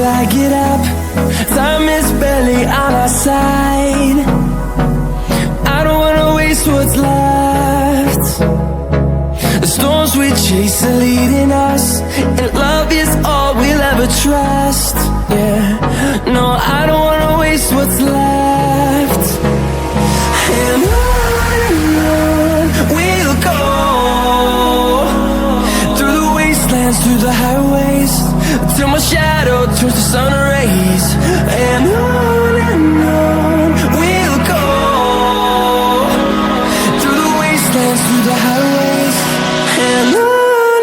till I get up. Time is barely on our side. I don't wanna waste what's left. The storms we chase are leading us, and love is all we'll ever trust. Yeah, no, I don't wanna waste what's left. And on we'll go, through the wastelands, through the highways, till my shadow turns to sun rays. And on we'll go, through the wastelands, through the highways, and on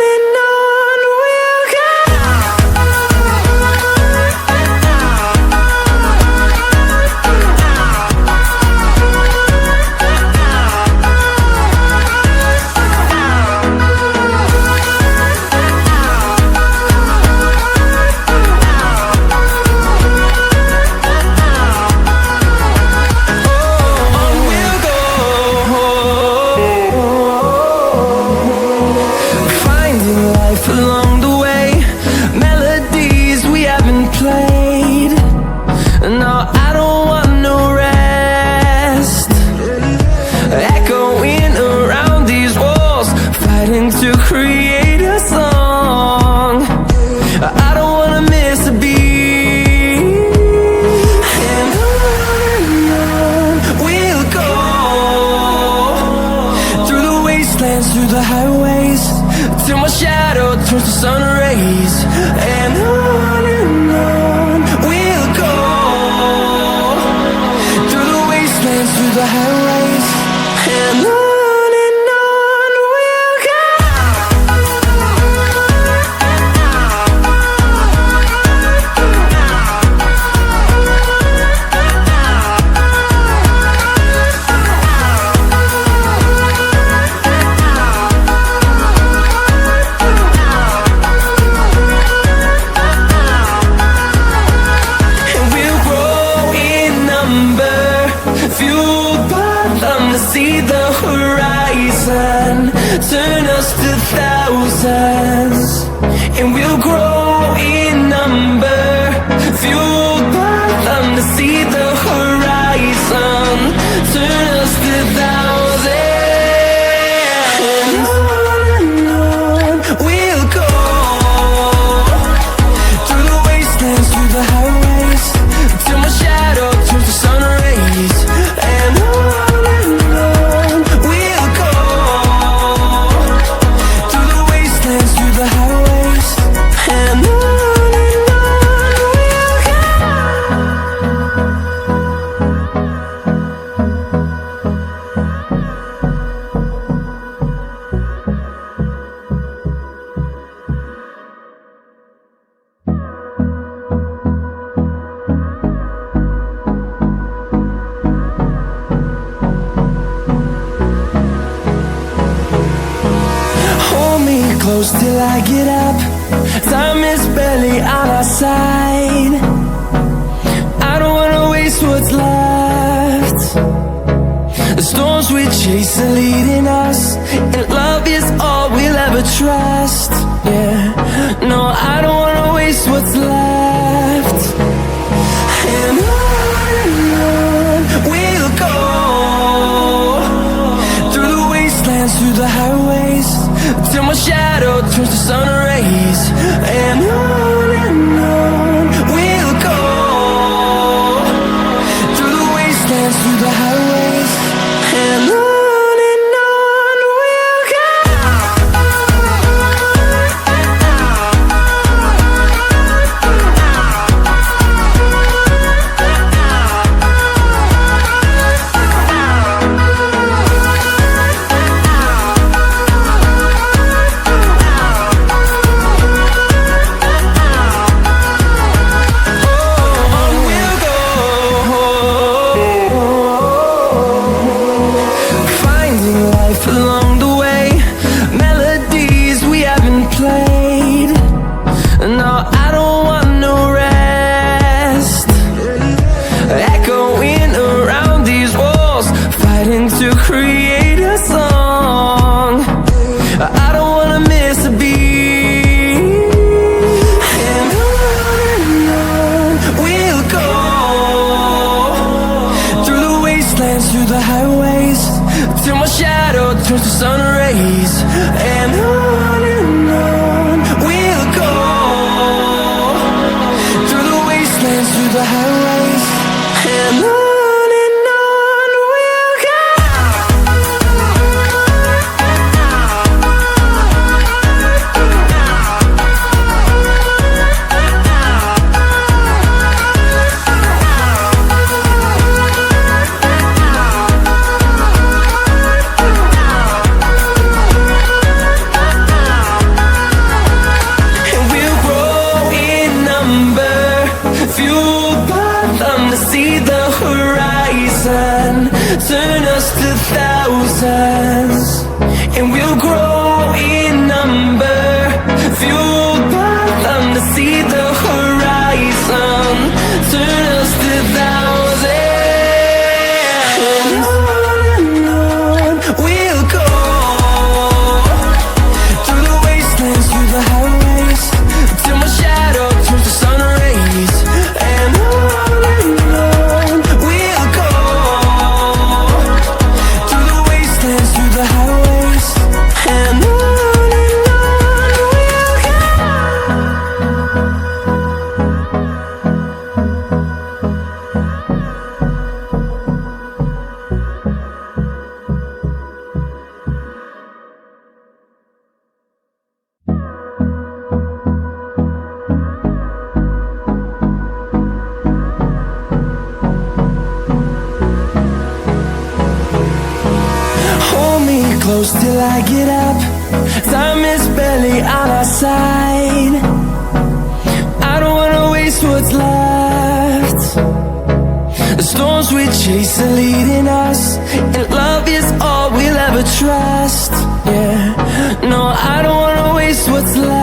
we'll go. Along the way, melodies we haven't played. No, I don't want no rest. Echoing around these walls, fighting to create a song. I don't wanna miss a beat. And on we'll go, through the wastelands, through the highways, till my shadow turns to sun rays. And on we'll go, through the wastelands, through the highways, and on we'll go. Fueled by them to see the horizon, turn us to thousands, and we'll grow in number. Fueled by them to see the horizon, turn us to thousands, and on we'll go, through the wastelands, through the highways, till my shadow turns to sun rays. And on we'll go, through the wastelands, through the highways, and on we'll go. Hold me close till I get up. Time is barely on our side. I don't wanna waste what's left. The storms we chase are leading us, and love is all we'll ever trust. Yeah, no, I don't wanna waste what's left. And on we'll go, through the wastelands, through the highways, till my shadow turns to sun rays. And on we'll go, through the wastelands, through the highways, and on we'll go. turns to sun rays, and on we'll go, through the wastelands, through the highways, and on we'll go. Turn us to thousands, and we'll grow in number, fueled by them to see the horizon. Turn us to thousands, and on we'll go, through the wastelands, through the highways, till my shadow turns to sun rays, and on we'll go, through the highways, and on we'll go. Hold me close till I get up. Time is barely on our side. I don't wanna waste what's left. The storms we chase are leading us, and love is all we'll ever trust. Yeah, no, I don't wanna waste what's left.